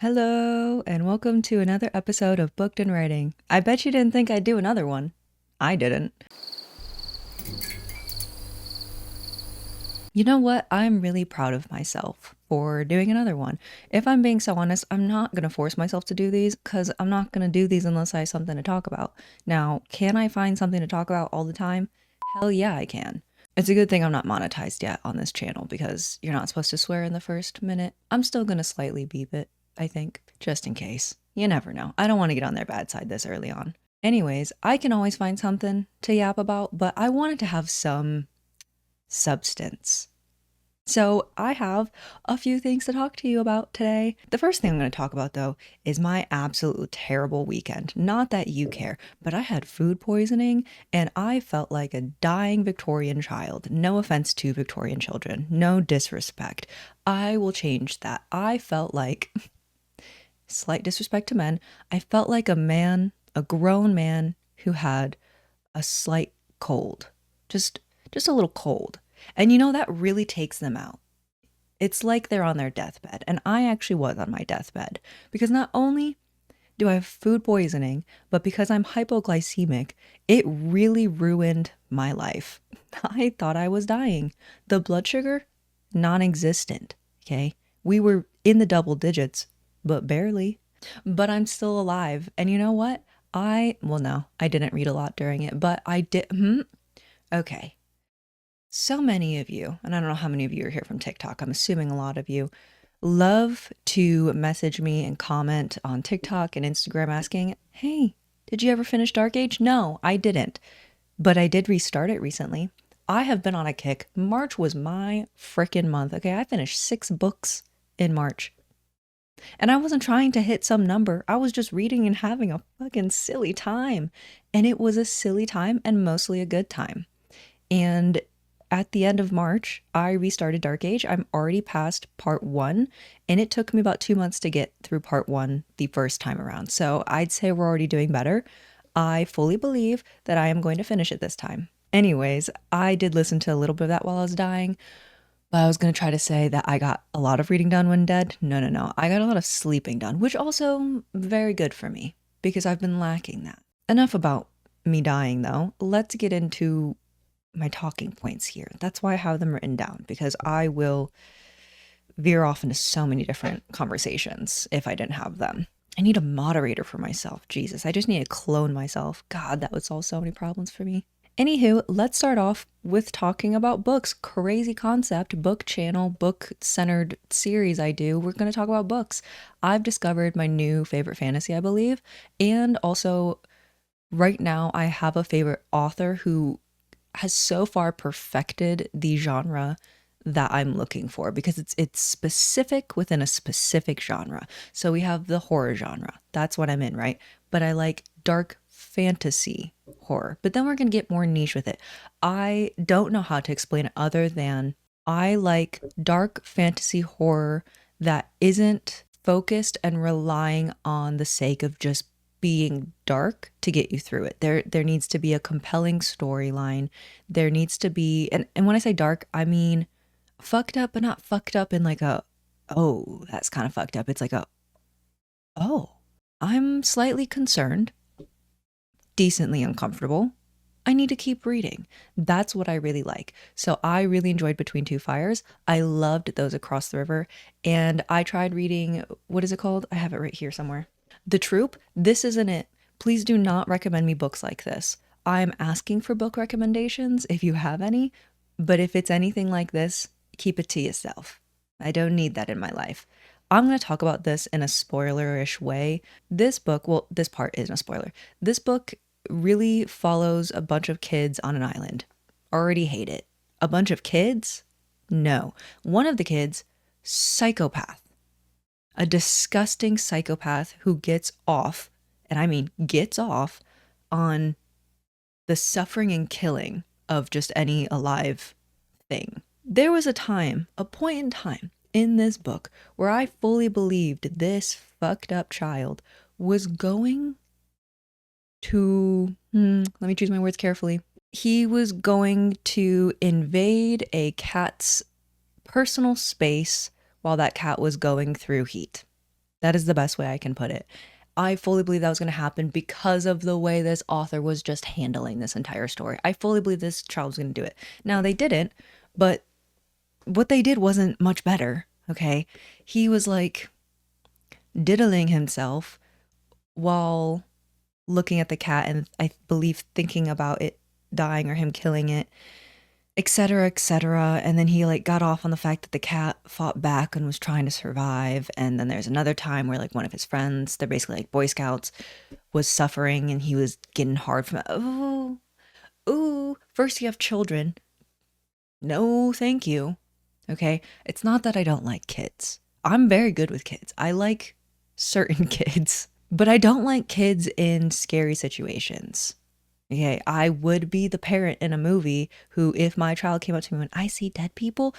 Hello, and welcome to another episode of Booked and Writing. I bet you didn't think I'd do another one. I didn't. You know what? I'm really proud of myself for doing another one. If I'm being so honest, I'm not going to force myself to do these because I'm not going to do these unless I have something to talk about. Now, can I find something to talk about all the time? Hell yeah, I can. It's a good thing I'm not monetized yet on this channel because you're not supposed to swear in the first minute. I'm still going to slightly beep it, I think, just in case. You never know. I don't want to get on their bad side this early on. Anyways, I can always find something to yap about, but I wanted to have some substance. So, I have a few things to talk to you about today. The first thing I'm going to talk about, though, is my absolute terrible weekend. Not that you care, but I had food poisoning and I felt like a dying Victorian child. No offense to Victorian children, no disrespect. I will change that. I felt like, slight disrespect to men, I felt like a man, a grown man who had a slight cold. Just a little cold. And you know, that really takes them out. It's like they're on their deathbed. And I actually was on my deathbed because not only do I have food poisoning, but because I'm hypoglycemic, it really ruined my life. I thought I was dying. The blood sugar, non existent. Okay. We were in the double digits, but barely. But I'm still alive. And you know what? Well, no, I didn't read a lot during it, but I did. Okay. So many of you, and I don't know how many of you are here from TikTok, I'm assuming a lot of you, love to message me and comment on TikTok and Instagram asking, hey, did you ever finish Dark Age? No, I didn't. But I did restart it recently. I have been on a kick. March was my frickin' month. Okay, I finished 6 books in March. And I wasn't trying to hit some number. I was just reading and having a fucking silly time. And it was a silly time and mostly a good time. And at the end of March, I restarted Dark Age. I'm already past part 1, and it took me about 2 months to get through part 1 the first time around. So I'd say we're already doing better. I fully believe that I am going to finish it this time. Anyways, I did listen to a little bit of that while I was dying, but I was going to try to say that I got a lot of reading done when dead. No. I got a lot of sleeping done, which also very good for me because I've been lacking that. Enough about me dying though. Let's get into my talking points here. That's why I have them written down, because I will veer off into so many different conversations if I didn't have them. I need a moderator for myself. Jesus, I just need to clone myself. God, that would solve so many problems for me. Anywho, let's start off with talking about books. Crazy concept, book channel, book centered series I do. We're going to talk about books. I've discovered my new favorite fantasy, I believe. And also, right now, I have a favorite author who has so far perfected the genre that I'm looking for, because it's specific within a specific genre. So we have the horror genre. That's what I'm in, right? But I like dark fantasy horror. But then we're going to get more niche with it. I don't know how to explain it other than I like dark fantasy horror that isn't focused and relying on the sake of just being dark to get you through it. There needs to be a compelling storyline. There needs to be, and when I say dark, I mean fucked up, but not fucked up in like a, oh, that's kind of fucked up. It's like a, oh, I'm slightly concerned, decently uncomfortable. I need to keep reading. That's what I really like. So I really enjoyed Between Two Fires. I loved those Across the River. And I tried reading, what is it called? I have it right here somewhere. The Troop. This isn't it. Please do not recommend me books like this. I'm asking for book recommendations if you have any, but if it's anything like this, keep it to yourself. I don't need that in my life. I'm going to talk about this in a spoilerish way. This book, well, this part isn't a spoiler. This book really follows a bunch of kids on an island. Already hate it. A bunch of kids? No. One of the kids, psychopath. A disgusting psychopath who gets off, and I mean gets off, on the suffering and killing of just any alive thing. There was a time, a point in time in this book where I fully believed this fucked up child was going to, let me choose my words carefully. He was going to invade a cat's personal space while that cat was going through heat. That is the best way I can put it. I fully believe that was going to happen because of the way this author was just handling this entire story. I fully believe this child was going to do it. Now, they didn't, but what they did wasn't much better, okay? He was like diddling himself while looking at the cat and I believe thinking about it dying or him killing it, etc., etc. And then he like got off on the fact that the cat fought back and was trying to survive. And then there's another time where like one of his friends, they're basically like Boy Scouts, was suffering and he was getting hard from it. Oh, ooh, first you have children. No, thank you. Okay, it's not that I don't like kids. I'm very good with kids. I like certain kids, but I don't like kids in scary situations. Okay, I would be the parent in a movie who, if my child came up to me when I see dead people,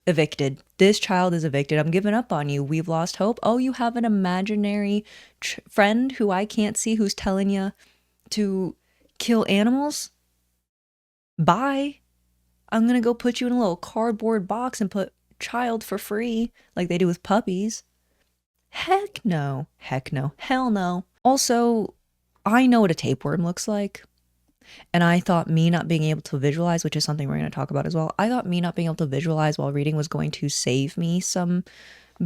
evicted. This child is evicted. I'm giving up on you. We've lost hope. Oh, you have an imaginary friend who I can't see who's telling you to kill animals? Bye. I'm gonna go put you in a little cardboard box and put child for free like they do with puppies. Heck no. Heck no. Hell no. Also, I know what a tapeworm looks like. And I thought me not being able to visualize, which is something we're going to talk about as well, I thought me not being able to visualize while reading was going to save me some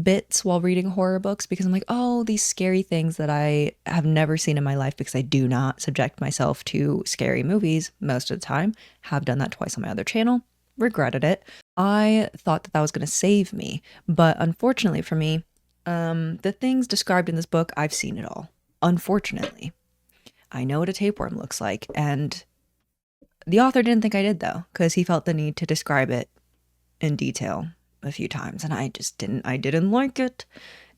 bits while reading horror books because I'm like, oh, these scary things that I have never seen in my life because I do not subject myself to scary movies most of the time. Have done that twice on my other channel. Regretted it. I thought that that was going to save me. But unfortunately for me, the things described in this book, I've seen it all. Unfortunately. I know what a tapeworm looks like, and the author didn't think I did though, because he felt the need to describe it in detail a few times, and I didn't like it.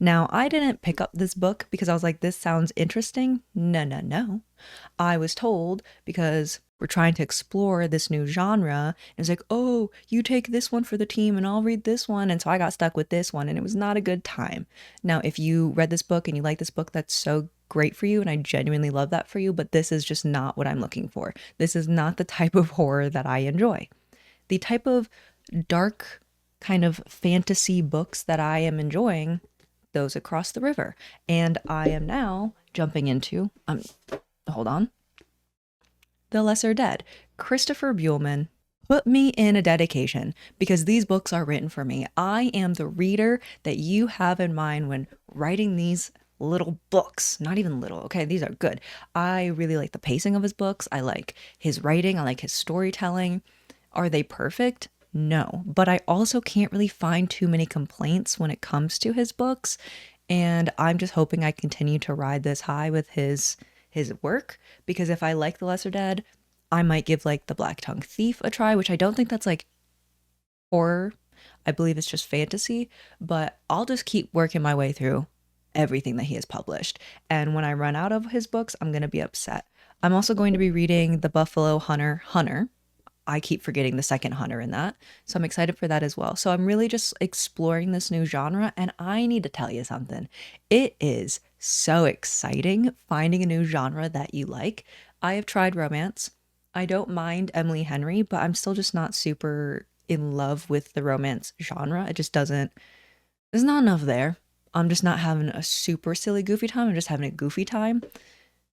Now, I didn't pick up this book because I was like, this sounds interesting. No, no, no. I was told because we're trying to explore this new genre. And it's like, oh, you take this one for the team and I'll read this one. And so I got stuck with this one and it was not a good time. Now, if you read this book and you like this book, that's so great for you. And I genuinely love that for you. But this is just not what I'm looking for. This is not the type of horror that I enjoy. The type of dark kind of fantasy books that I am enjoying, those across the river. And I am now jumping into, hold on, The Lesser Dead. Christopher Buehlman put me in a dedication because these books are written for me. I am the reader that you have in mind when writing these little books. Not even little, okay? These are good. I really like the pacing of his books. I like his writing. I like his storytelling. Are they perfect? No, but I also can't really find too many complaints when it comes to his books. And I'm just hoping I continue to ride this high with his work, because if I like The Lesser Dead, I might give like The Black Tongue Thief a try, which I don't think that's like horror. I believe it's just fantasy, but I'll just keep working my way through everything that he has published. And when I run out of his books, I'm going to be upset. I'm also going to be reading The Buffalo Hunter. I keep forgetting the second Hunter in that. So I'm excited for that as well. So I'm really just exploring this new genre. And I need to tell you something. It is so exciting finding a new genre that you like. I have tried romance. I don't mind Emily Henry, but I'm still just not super in love with the romance genre. It just doesn't, there's not enough there. I'm just not having a super silly goofy time. I'm just having a goofy time.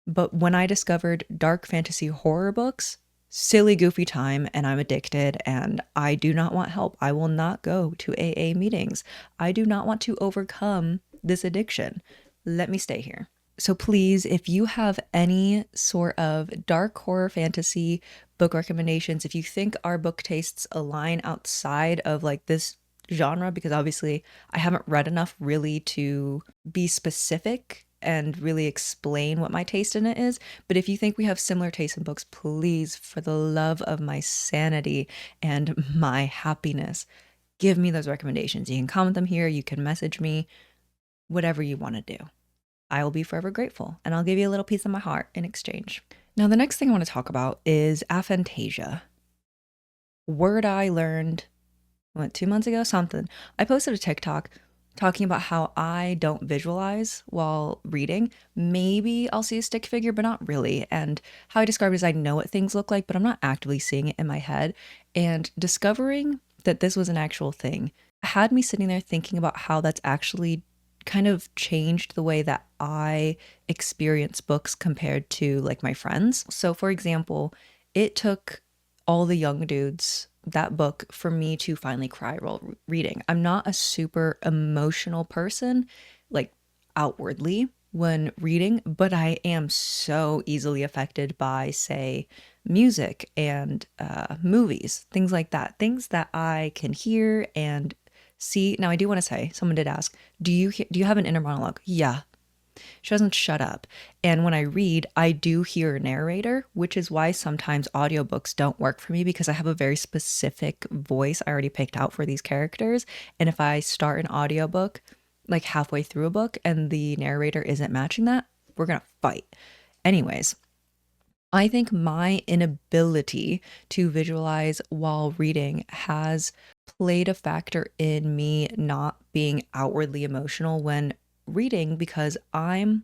But when I discovered dark fantasy horror books, silly goofy time, and I'm addicted and I do not want help. I will not go to AA meetings. I do not want to overcome this addiction. Let me stay here. So please, if you have any sort of dark horror fantasy book recommendations, if you think our book tastes align outside of like this genre, because obviously I haven't read enough really to be specific and really explain what my taste in it is. But if you think we have similar taste in books, please, for the love of my sanity and my happiness, give me those recommendations. You can comment them here. You can message me, whatever you want to do. I will be forever grateful, and I'll give you a little piece of my heart in exchange. Now, the next thing I want to talk about is aphantasia. Word I learned, 2 months ago? Something. I posted a TikTok talking about how I don't visualize while reading. Maybe I'll see a stick figure, but not really. And how I describe it is I know what things look like, but I'm not actively seeing it in my head. And discovering that this was an actual thing had me sitting there thinking about how that's actually kind of changed the way that I experience books compared to like my friends. So, for example, it took All the Young Dudes, that book, for me to finally cry while reading. I'm not a super emotional person, like outwardly when reading, but I am so easily affected by, say, music and movies, things like that, things that I can hear and see. Now, I do want to say, someone did ask, do you have an inner monologue? Yeah, she doesn't shut up. And when I read, I do hear a narrator, which is why sometimes audiobooks don't work for me because I have a very specific voice I already picked out for these characters. And if I start an audiobook like halfway through a book and the narrator isn't matching that, we're going to fight. Anyways, I think my inability to visualize while reading has played a factor in me not being outwardly emotional when reading because I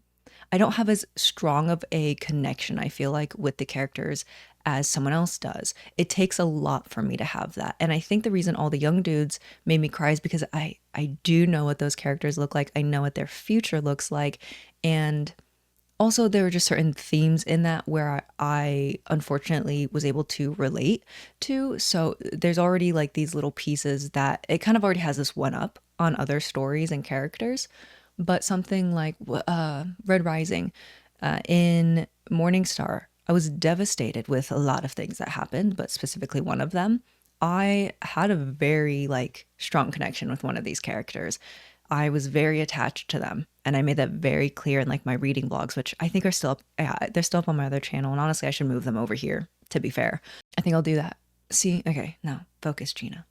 don't have as strong of a connection, I feel like, with the characters as someone else does. It takes a lot for me to have that. And I think the reason All the Young Dudes made me cry is because I do know what those characters look like. I know what their future looks like. And also, there were just certain themes in that where I unfortunately was able to relate to. So there's already like these little pieces that it kind of already has this one up on other stories and characters. But something like Red Rising in Morningstar, I was devastated with a lot of things that happened, but specifically one of them. I had a very like strong connection with one of these characters. I was very attached to them, and I made that very clear in like my reading blogs, which I think are still up. Yeah, they're still up on my other channel, and honestly, I should move them over here. To be fair, I think I'll do that. See, okay, no, focus, Gina.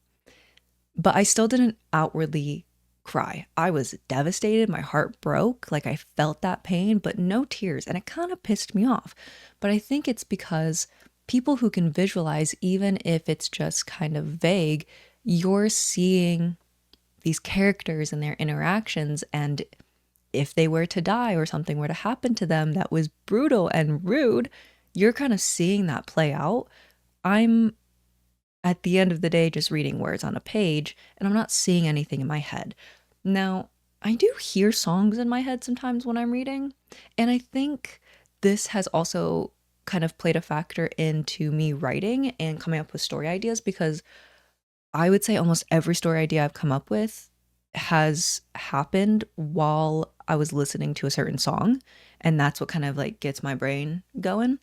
But I still didn't outwardly cry. I was devastated. My heart broke. Like I felt that pain, but no tears. And it kind of pissed me off. But I think it's because people who can visualize, even if it's just kind of vague, you're seeing these characters and their interactions. And if they were to die or something were to happen to them that was brutal and rude, you're kind of seeing that play out. I'm at the end of the day just reading words on a page and I'm not seeing anything in my head. Now, I do hear songs in my head sometimes when I'm reading, and I think this has also kind of played a factor into me writing and coming up with story ideas because I would say almost every story idea I've come up with has happened while I was listening to a certain song, and that's what kind of like gets my brain going.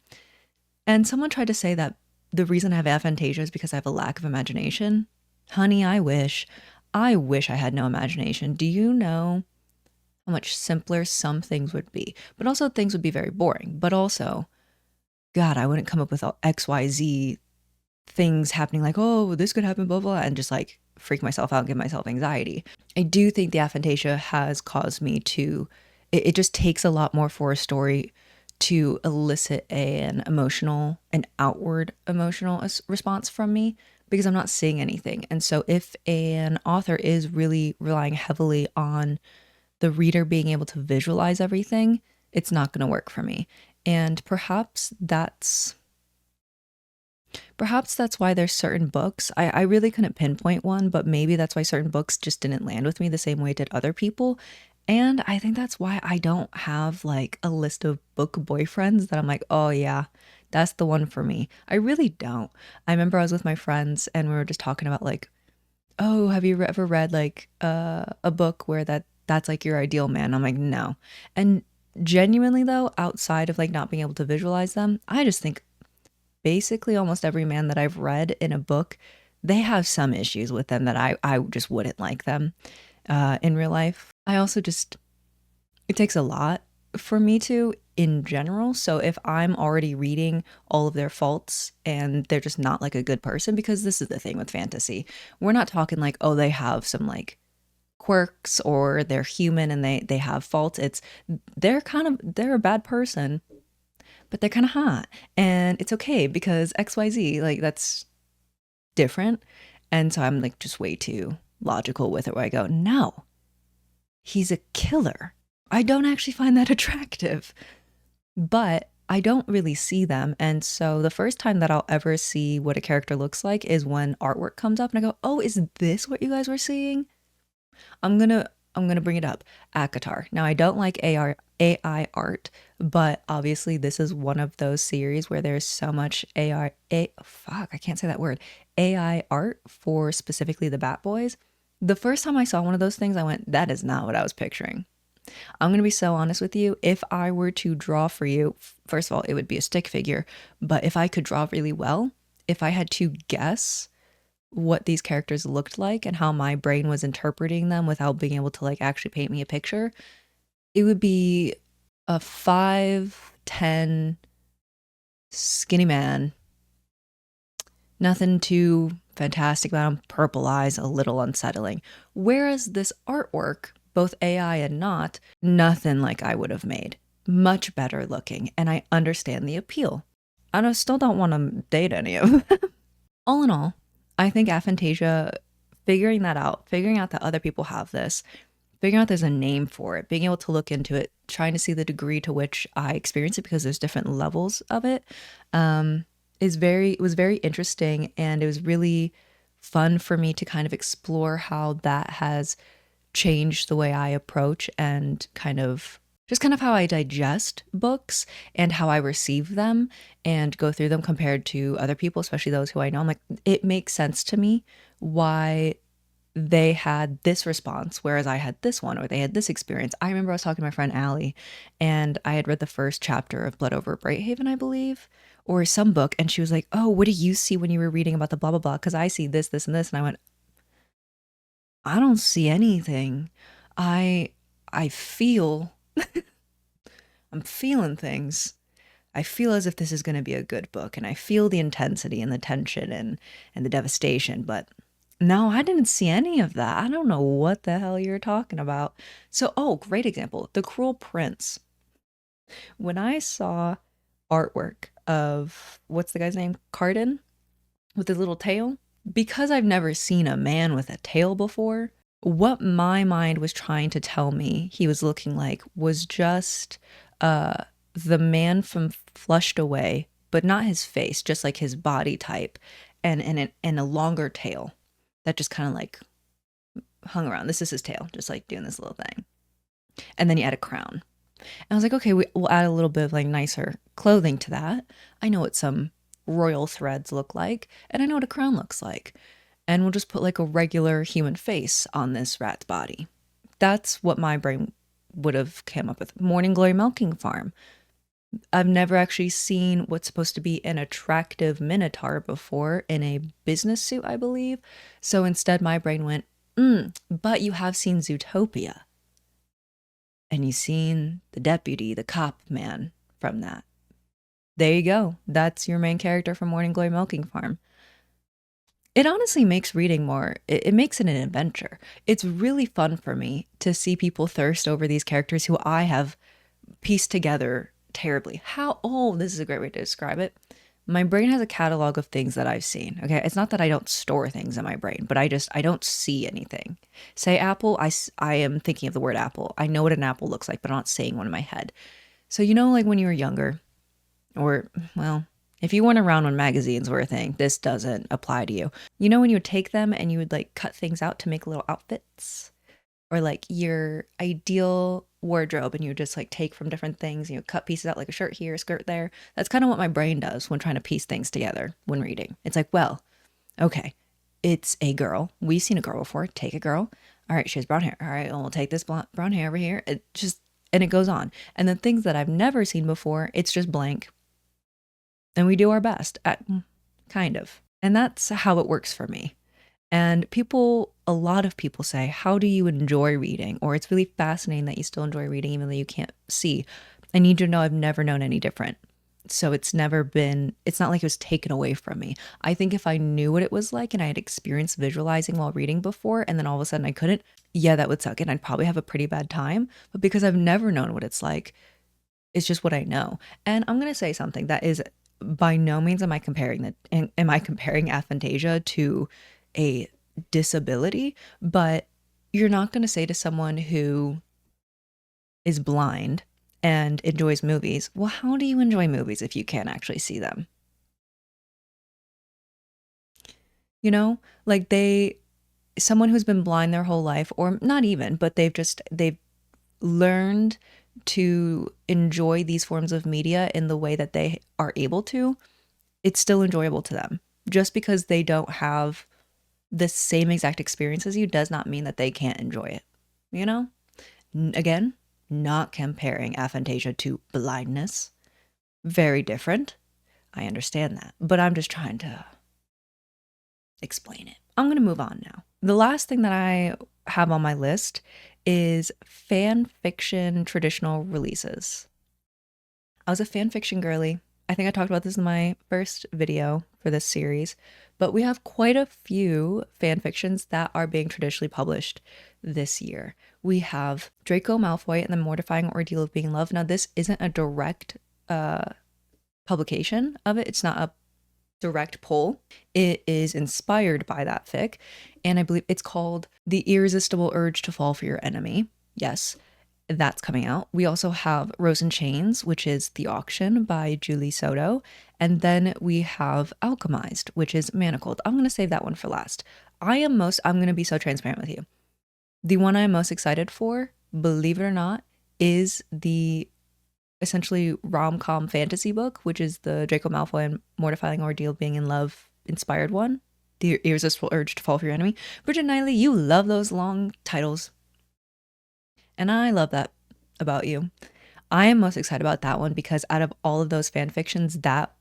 And someone tried to say that the reason I have aphantasia is because I have a lack of imagination. Honey, I wish. I wish I had no imagination. Do you know how much simpler some things would be? But also, things would be very boring. But also, God, I wouldn't come up with all XYZ things happening like, oh, this could happen, blah, blah, and just like freak myself out and give myself anxiety. I do think the aphantasia has caused me to, it just takes a lot more for a story to elicit an outward emotional response from me because I'm not seeing anything. And so if an author is really relying heavily on the reader being able to visualize everything, it's not going to work for me. And perhaps that's why there's certain books. I really couldn't pinpoint one, but maybe that's why certain books just didn't land with me the same way it did other people. And I think that's why I don't have like a list of book boyfriends that I'm like, oh yeah, that's the one for me. I really don't. I remember I was with my friends and we were just talking about like, oh, have you ever read like a book where that's like your ideal man? I'm like, no. And genuinely though, outside of like not being able to visualize them, I just think basically almost every man that I've read in a book, they have some issues with them that I just wouldn't like them in real life. I also just, it takes a lot for me to in general. So if I'm already reading all of their faults and they're just not like a good person, because this is the thing with fantasy, we're not talking like, oh, they have some like quirks or they're human and they have faults. It's they're a bad person, but they're kind of hot and it's okay because XYZ, like that's different. And so I'm like just way too logical with it where I go, no, he's a killer. I don't actually find that attractive, but I don't really see them. And so the first time that I'll ever see what a character looks like is when artwork comes up and I go, oh, is this what you guys were seeing? I'm gonna I'm going to bring it up. Akatar. Now, I don't like AI art, but obviously this is one of those series where there's so much fuck, I can't say that word. AI art for specifically the Bat Boys. The first time I saw one of those things, I went, that is not what I was picturing. I'm going to be so honest with you. If I were to draw for you, first of all, it would be a stick figure. But if I could draw really well, if I had to guess what these characters looked like and how my brain was interpreting them without being able to like actually paint me a picture, it would be a 5'10" skinny man. Nothing too fantastic about him. Purple eyes, a little unsettling. Whereas this artwork, both AI and not, nothing like I would have made. Much better looking, and I understand the appeal. I still don't want to date any of them. All in all, I think aphantasia, figuring that out, figuring out that other people have this, figuring out there's a name for it, being able to look into it, trying to see the degree to which I experience it because there's different levels of it, it was very interesting, and it was really fun for me to kind of explore how that has changed the way I approach and kind of how I digest books and how I receive them and go through them compared to other people, especially those who I know. I'm like, it makes sense to me why they had this response, whereas I had this one, or they had this experience. I remember I was talking to my friend Allie, and I had read the first chapter of Blood Over Brighthaven, I believe, or some book, and she was like, "Oh, what do you see when you were reading about the blah blah blah?" Because I see this, this, and this, and I went, "I don't see anything. I I feel I'm feeling things. I feel as if this is going to be a good book, and I feel the intensity and the tension and the devastation, but no, I didn't see any of that. I don't know what the hell you're talking about." So, oh, great example. The Cruel Prince. When I saw artwork of what's the guy's name? Carden with his little tail, because I've never seen a man with a tail before, what my mind was trying to tell me he was looking like was just uh the man from Flushed Away, but not his face, just like his body type, and a longer tail that just kind of like hung around. This is his tail, just like doing this little thing. And then you add a crown. And I was like, okay, we'll add a little bit of like nicer clothing to that. I know what some royal threads look like, and I know what a crown looks like. And we'll just put like a regular human face on this rat's body. That's what my brain would have come up with. Morning Glory Milking Farm. I've never actually seen what's supposed to be an attractive minotaur before in a business suit, I believe. So instead, my brain went, but you have seen Zootopia. And you've seen the deputy, the cop man from that. There you go. That's your main character from Morning Glory Milking Farm. It honestly makes reading more, it makes it an adventure. It's really fun for me to see people thirst over these characters who I have pieced together terribly. Oh, this is a great way to describe it. My brain has a catalog of things that I've seen. Okay. It's not that I don't store things in my brain, but I don't see anything. Say apple, I am thinking of the word apple. I know what an apple looks like, but I'm not saying one in my head. So, like when you were younger, or, well, if you weren't around when magazines were a thing, this doesn't apply to you. When you would take them and you would like cut things out to make little outfits, or like your ideal wardrobe, and you just like take from different things, cut pieces out like a shirt here, a skirt there. That's kind of what my brain does when trying to piece things together when reading. It's like, well, okay, it's a girl. We've seen a girl before. Take a girl. All right, she has brown hair. All right, well, we'll take this brown hair over here. And it goes on. And the things that I've never seen before, it's just blank. And we do our best at kind of. And that's how it works for me. And a lot of people say, how do you enjoy reading? Or it's really fascinating that you still enjoy reading even though you can't see. I need you to know I've never known any different. So it's not like it was taken away from me. I think if I knew what it was like and I had experienced visualizing while reading before, and then all of a sudden I couldn't, yeah, that would suck. And I'd probably have a pretty bad time. But because I've never known what it's like, it's just what I know. And I'm going to say something that is by no means am I comparing aphantasia to a disability, but you're not going to say to someone who is blind and enjoys movies, well, how do you enjoy movies if you can't actually see them? Like someone who's been blind their whole life, or not even, but they've learned to enjoy these forms of media in the way that they are able to, it's still enjoyable to them. Just because they don't have the same exact experience as you does not mean that they can't enjoy it. You know? Again, not comparing aphantasia to blindness. Very different. I understand that. But I'm just trying to explain it. I'm going to move on now. The last thing that I have on my list is fan fiction traditional releases. I was a fan fiction girly. I think I talked about this in my first video for this series, but we have quite a few fan fictions that are being traditionally published this year. We have Draco Malfoy and the Mortifying Ordeal of Being Loved. Now, this isn't a direct publication of it. It's not a direct pull. It is inspired by that fic, and I believe it's called The Irresistible Urge to Fall for Your Enemy. Yes, that's coming out. We also have Rose and Chains, which is The Auction by Julie Soto. And then we have Alchemized, which is Manacled. I'm going to save that one for last. I'm going to be so transparent with you. The one I'm most excited for, believe it or not, is the essentially rom-com fantasy book, which is the Draco Malfoy and Mortifying Ordeal of Being in Love inspired one. The Irresistible Urge to Fall for Your Enemy. Bridget Knightley, you love those long titles. And I love that about you. I am most excited about that one because out of all of those fan fictions, that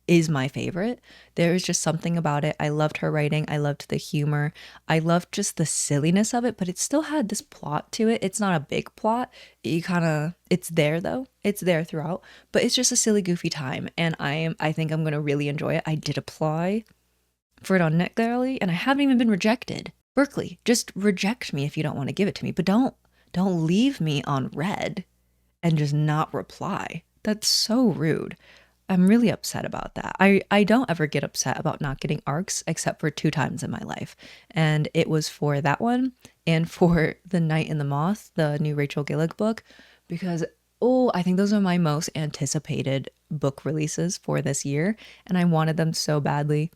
is my favorite. There is just something about it. I loved her writing. I loved the humor. I loved just the silliness of it, but it still had this plot to it. It's not a big plot. It's there though. It's there throughout, but it's just a silly, goofy time. And I think I'm going to really enjoy it. I did apply for it on NetGalley and I haven't even been rejected. Berkeley, just reject me if you don't want to give it to me, but don't leave me on red and just not reply. That's so rude. I'm really upset about that. I don't ever get upset about not getting ARCs except for 2 times in my life. And it was for that one and for The Night and the Moth, the new Rachel Gillick book, because I think those are my most anticipated book releases for this year. And I wanted them so badly.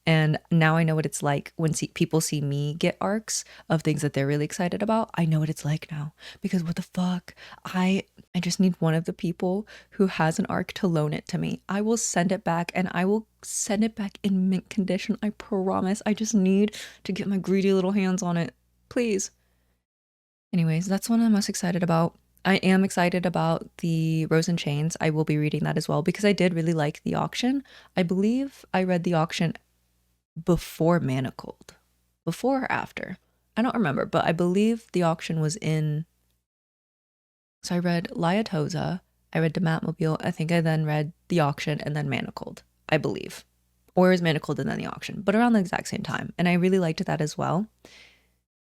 And now I know what it's like when people see me get arcs of things that they're really excited about. I know what it's like now because what the fuck? I just need one of the people who has an arc to loan it to me. I will send it back and I will send it back in mint condition. I promise. I just need to get my greedy little hands on it. Please. Anyways, that's one I'm most excited about. I am excited about the Rose and Chains. I will be reading that as well because I did really like The Auction. I believe I read The Auction before Manacled. Before or after? I don't remember, but I believe The Auction was in... So I read Liatoza, I read Dematmobile, I think I then read The Auction and then Manacled, I believe. Or it was Manacled and then The Auction, but around the exact same time. And I really liked that as well.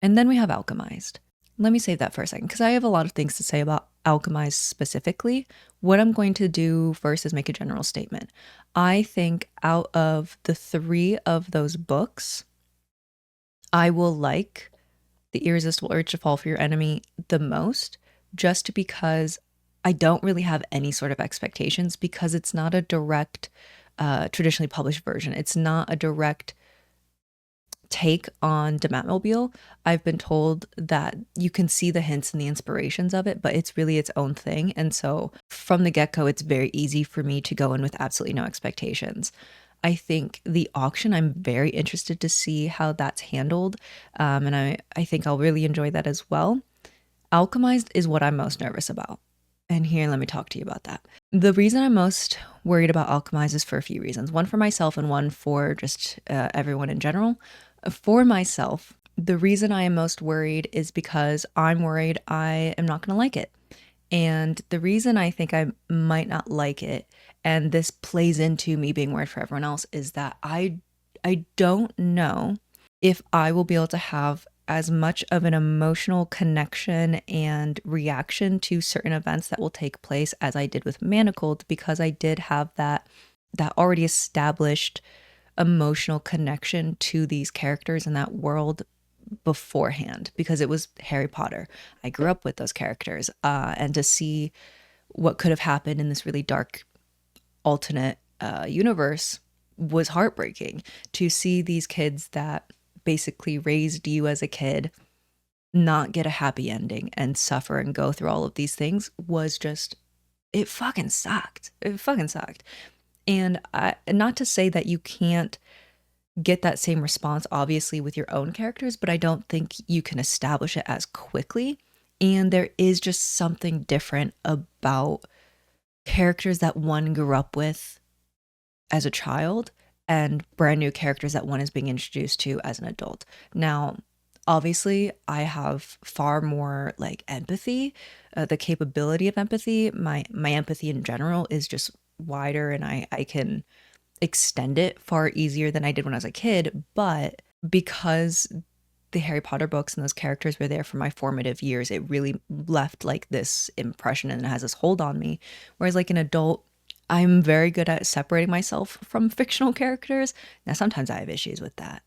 And then we have Alchemized. Let me save that for a second because I have a lot of things to say about Alchemized specifically. What I'm going to do first is make a general statement. I think out of the 3 of those books, I will like The Irresistible Urge to Fall for Your Enemy the most, just because I don't really have any sort of expectations because it's not a direct, traditionally published version. It's not a direct take on Dematmobile. I've been told that you can see the hints and the inspirations of it, but it's really its own thing. And so from the get-go, it's very easy for me to go in with absolutely no expectations. I think The Auction, I'm very interested to see how that's handled. And I think I'll really enjoy that as well. Alchemized is what I'm most nervous about. And here, let me talk to you about that. The reason I'm most worried about Alchemized is for a few reasons. One for myself and one for just everyone in general. For myself, the reason I am most worried is because I'm worried I am not going to like it. And the reason I think I might not like it, and this plays into me being worried for everyone else, is that I don't know if I will be able to have as much of an emotional connection and reaction to certain events that will take place as I did with Manacled, because I did have that already established emotional connection to these characters in that world beforehand, because it was Harry Potter. I grew up with those characters, and to see what could have happened in this really dark alternate universe was heartbreaking. To see these kids that basically raised you as a kid not get a happy ending and suffer and go through all of these things was just, it fucking sucked. It fucking sucked. And not to say that you can't get that same response, obviously, with your own characters, but I don't think you can establish it as quickly. And there is just something different about characters that one grew up with as a child and brand new characters that one is being introduced to as an adult. Now, obviously, I have far more like empathy, the capability of empathy. My empathy in general is just wider, and I can extend it far easier than I did when I was a kid. But because the Harry Potter books and those characters were there for my formative years, it really left like this impression and it has this hold on me. Whereas like an adult, I'm very good at separating myself from fictional characters. Now, sometimes I have issues with that,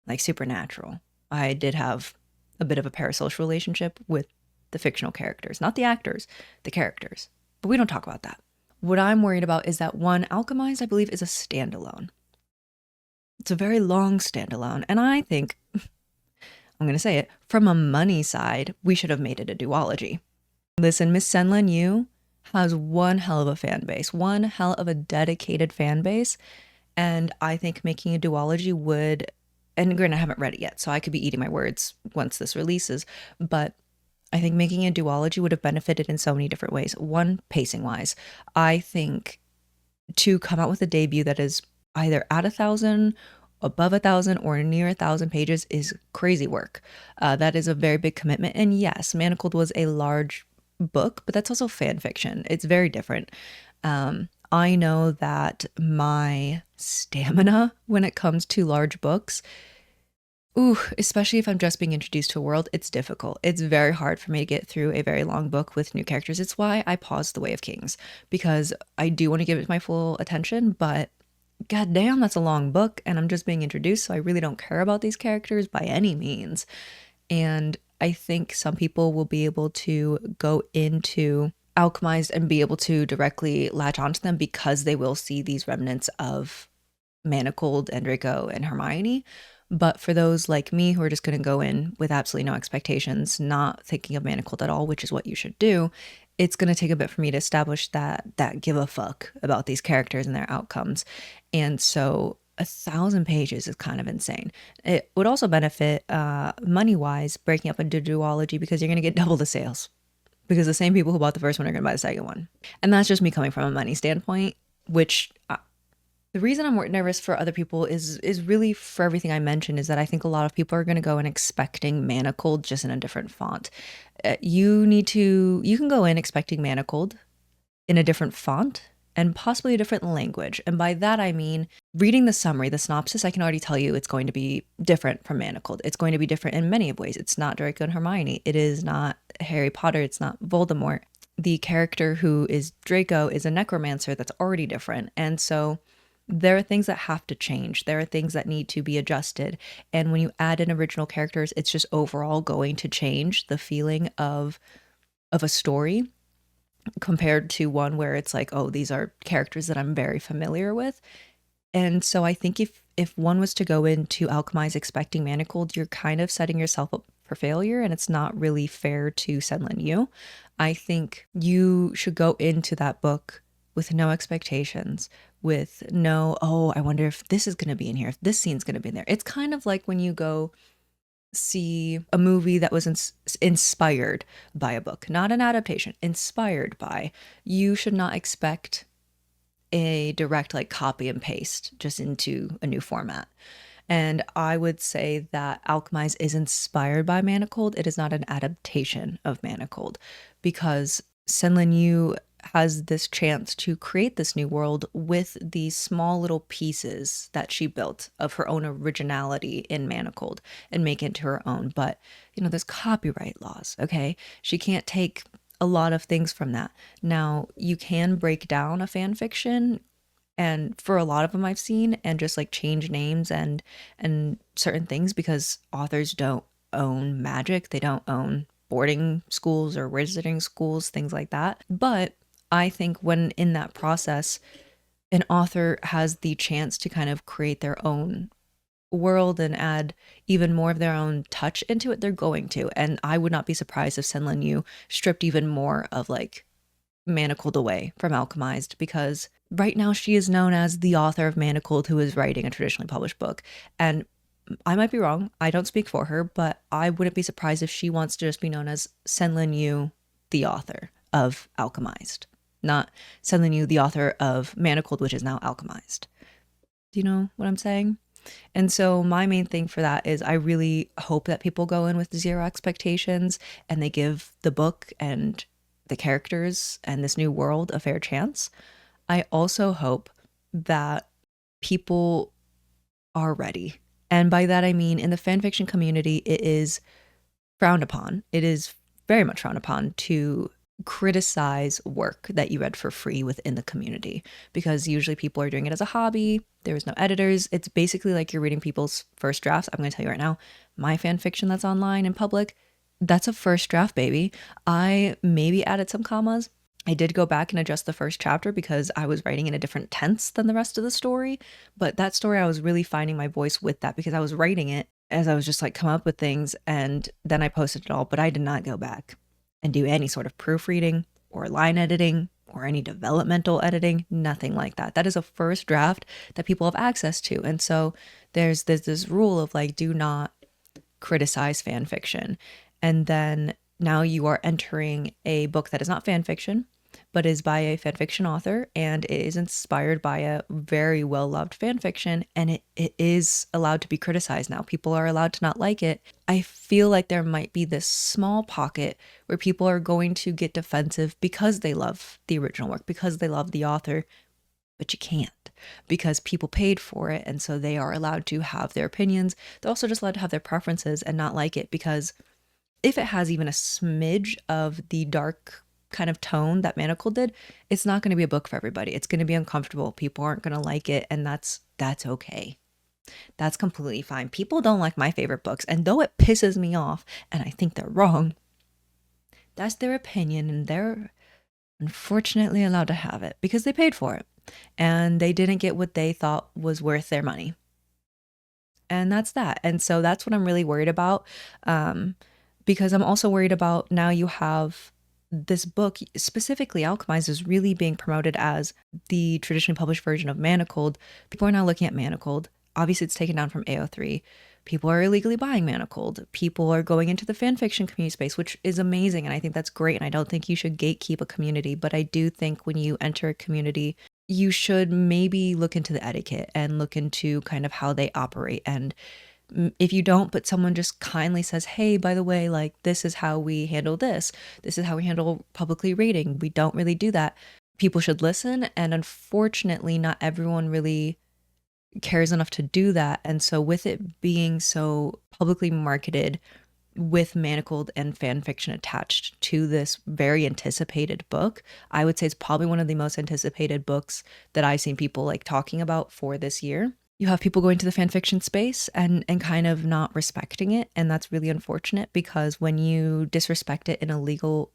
like Supernatural. I did have a bit of a parasocial relationship with the fictional characters, not the actors, the characters. But we don't talk about that. What I'm worried about is that one, Alchemized, I believe, is a standalone. It's a very long standalone. And I think, I'm going to say it, from a money side, we should have made it a duology. Listen, Miss Senlin Yu has one hell of a fan base, one hell of a dedicated fan base. And I think making a duology would, and granted, I haven't read it yet, so I could be eating my words once this releases, but I think making a duology would have benefited in so many different ways. One, pacing wise, I think to come out with a debut that is either at 1,000, above 1,000, or near 1,000 pages is crazy work. That is a very big commitment. And yes, Manacled was a large book, but that's also fan fiction. It's very different. I know that my stamina when it comes to large books, especially if I'm just being introduced to a world, it's difficult. It's very hard for me to get through a very long book with new characters. It's why I paused The Way of Kings, because I do want to give it my full attention, but goddamn, that's a long book and I'm just being introduced, so I really don't care about these characters by any means. And I think some people will be able to go into Alchemized and be able to directly latch onto them because they will see these remnants of Manacled and Draco and Hermione. But for those like me who are just going to go in with absolutely no expectations, not thinking of Manacled at all, which is what you should do, it's going to take a bit for me to establish that give a fuck about these characters and their outcomes. And so 1,000 pages is kind of insane. It would also benefit money-wise breaking up into duology because you're going to get double the sales because the same people who bought the first one are going to buy the second one. And that's just me coming from a money standpoint, which the reason I'm more nervous for other people is really for everything I mentioned, is that I think a lot of people are going to go in expecting Manacled just in a different font. You can go in expecting Manacled in a different font and possibly a different language. And by that, I mean, reading the summary, the synopsis, I can already tell you it's going to be different from Manacled. It's going to be different in many of ways. It's not Draco and Hermione. It is not Harry Potter. It's not Voldemort. The character who is Draco is a necromancer that's already different. And so there are things that have to change. There are things that need to be adjusted. And when you add in original characters, it's just overall going to change the feeling of a story compared to one where it's like, oh, these are characters that I'm very familiar with. And so I think if one was to go into Alchemize expecting Manacled, you're kind of setting yourself up for failure, and it's not really fair to Senlin Yu. I think you should go into that book with no expectations, with no, oh, I wonder if this is going to be in here, if this scene's going to be in there. It's kind of like when you go see a movie that was inspired by a book, not an adaptation, inspired by. You should not expect a direct like copy and paste just into a new format. And I would say that Alchemize is inspired by Manacled. It is not an adaptation of Manacled, because Senlin Yu has this chance to create this new world with these small little pieces that she built of her own originality in Manacled and make it into her own. But, there's copyright laws, okay? She can't take a lot of things from that. Now, you can break down a fan fiction, and for a lot of them I've seen, and just like change names and certain things, because authors don't own magic. They don't own boarding schools or wizarding schools, things like that. But I think when in that process, an author has the chance to kind of create their own world and add even more of their own touch into it, they're going to. And I would not be surprised if Senlin Yu stripped even more of like Manacled away from Alchemized, because right now she is known as the author of Manacled who is writing a traditionally published book. And I might be wrong, I don't speak for her, but I wouldn't be surprised if she wants to just be known as Senlin Yu, the author of Alchemized, not Senlin Yu, the author of Manacled, which is now Alchemized. Do you know what I'm saying? And so my main thing for that is I really hope that people go in with zero expectations and they give the book and the characters and this new world a fair chance. I also hope that people are ready. And by that I mean in the fanfiction community, it is frowned upon. It is very much frowned upon to criticize work that you read for free within the community, because usually people are doing it as a hobby. There's no editors. It's basically like you're reading people's first drafts. I'm going to tell you right now, my fan fiction that's online in public, that's a first draft, baby. I maybe added some commas. I did go back and adjust the first chapter because I was writing in a different tense than the rest of the story. But that story, I was really finding my voice with that because I was writing it as I was just like come up with things, and then I posted it all. But I did not go back and do any sort of proofreading or line editing or any developmental editing, nothing like that. That is a first draft that people have access to. And so there's this rule of like, do not criticize fan fiction. And then now you are entering a book that is not fan fiction, but is by a fan fiction author, and it is inspired by a very well-loved fan fiction, and it is allowed to be criticized now. People are allowed to not like it. I feel like there might be this small pocket where people are going to get defensive because they love the original work, because they love the author, but you can't, because people paid for it, and so they are allowed to have their opinions. They're also just allowed to have their preferences and not like it, because if it has even a smidge of the dark kind of tone that Manacled did, it's not going to be a book for everybody. It's going to be uncomfortable. People aren't going to like it, and that's okay. That's completely fine. People don't like my favorite books, and though it pisses me off and I think they're wrong, that's their opinion, and they're unfortunately allowed to have it because they paid for it and they didn't get what they thought was worth their money. And that's that. And so that's what I'm really worried about, because I'm also worried about now you have this book, specifically Alchemized, is really being promoted as the traditionally published version of Manacled. People are now looking at Manacled. Obviously, it's taken down from AO3. People are illegally buying Manacled. People are going into the fanfiction community space, which is amazing, and I think that's great, and I don't think you should gatekeep a community, but I do think when you enter a community, you should maybe look into the etiquette and look into kind of how they operate. And if you don't, but someone just kindly says, hey, by the way, like, this is how we handle this. This is how we handle publicly rating. We don't really do that. People should listen. And unfortunately, not everyone really cares enough to do that. And so with it being so publicly marketed with Manacled and fan fiction attached to this very anticipated book, I would say it's probably one of the most anticipated books that I've seen people like talking about for this year. You have people going to the fan fiction space and kind of not respecting it, and that's really unfortunate, because when you disrespect it in illegal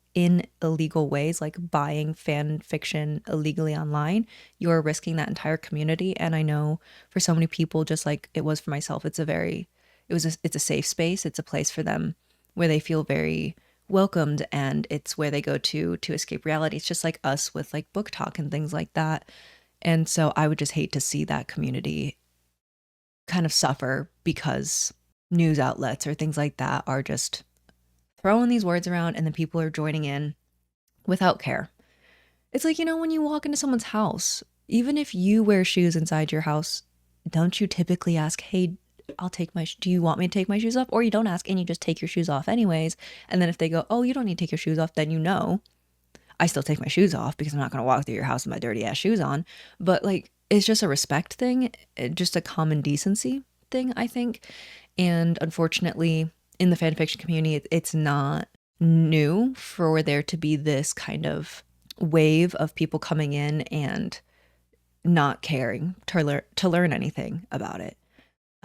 ways, like buying fan fiction illegally online, you're risking that entire community. And I know for so many people, just like it was for myself, it's a safe space. It's a place for them where they feel very welcomed, and it's where they go to escape reality. It's just like us with like book talk and things like that. And so I would just hate to see that community kind of suffer because news outlets or things like that are just throwing these words around, and then people are joining in without care. It's like, when you walk into someone's house, even if you wear shoes inside your house, don't you typically ask, hey, do you want me to take my shoes off? Or you don't ask and you just take your shoes off anyways. And then if they go, oh, you don't need to take your shoes off, then I still take my shoes off because I'm not going to walk through your house with my dirty ass shoes on. But like, it's just a respect thing, just a common decency thing, I think. And unfortunately, in the fanfiction community, it's not new for there to be this kind of wave of people coming in and not caring to learn anything about it.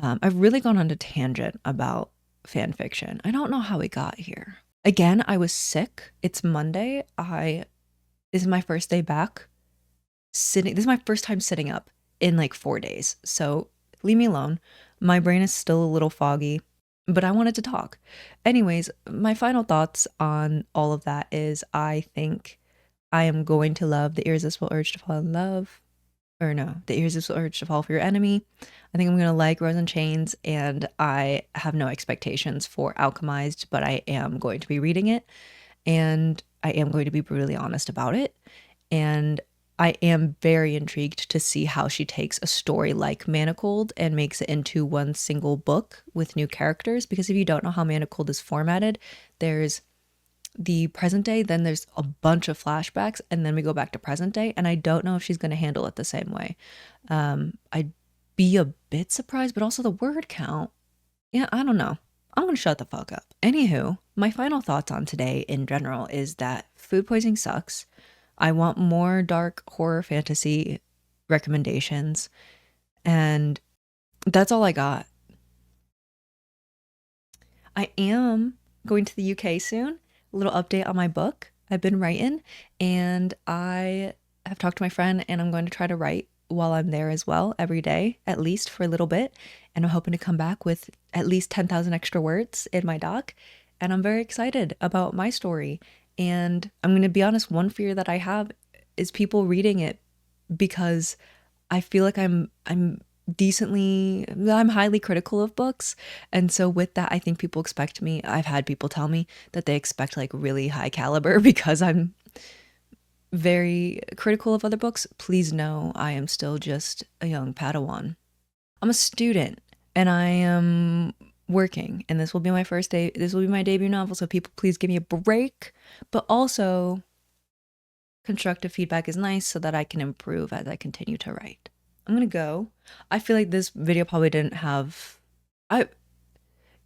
I've really gone on a tangent about fan fiction. I don't know how we got here. Again, I was sick. It's Monday. This is my first day back sitting. This is my first time sitting up in like 4 days. So leave me alone. My brain is still a little foggy, but I wanted to talk. Anyways, my final thoughts on all of that is I think I am going to love The Irresistible Urge to Fall in Love. Or no, The Irresistible Urge to Fall for Your Enemy. I think I'm going to like Rose and Chains, and I have no expectations for Alchemized, but I am going to be reading it, and I am going to be brutally honest about it. And I am very intrigued to see how she takes a story like Manacled and makes it into one single book with new characters. Because if you don't know how Manacled is formatted, there's the present day, then there's a bunch of flashbacks, and then we go back to present day. And I don't know if she's going to handle it the same way. I'd be a bit surprised, but also the word count. Yeah, I don't know. I'm going to shut the fuck up. Anywho, my final thoughts on today in general is that food poisoning sucks. I want more dark horror fantasy recommendations, and that's all I got. I am going to the UK soon. A little update on my book I've been writing, and I have talked to my friend, and I'm going to try to write while I'm there as well, every day, at least for a little bit. And I'm hoping to come back with at least 10,000 extra words in my doc. And I'm very excited about my story. And I'm going to be honest, one fear that I have is people reading it, because I feel like I'm highly critical of books. And so with that, I think people expect me, I've had people tell me that they expect like really high caliber because I'm very critical of other books. Please know I am still just a young Padawan. I'm a student and I am working, and this will be my first day. This will be my debut novel. So people, please give me a break. But also, constructive feedback is nice so that I can improve as I continue to write. I'm gonna go. I feel like this video probably didn't have. I.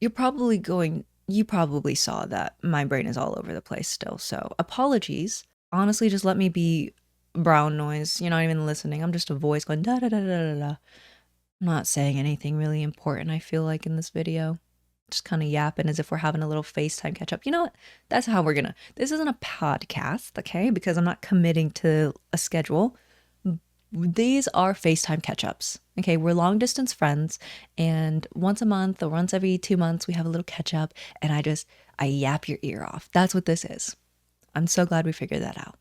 You probably saw that my brain is all over the place still. So apologies. Honestly, just let me be brown noise. You're not even listening. I'm just a voice going da da da da da da. I'm not saying anything really important, I feel like, in this video. Just kind of yapping as if we're having a little FaceTime catch up. You know what? That's how we're gonna. This isn't a podcast, okay? Because I'm not committing to a schedule. These are FaceTime catch ups. Okay, we're long distance friends, and once a month or once every 2 months, we have a little catch up, and I yap your ear off. That's what this is. I'm so glad we figured that out.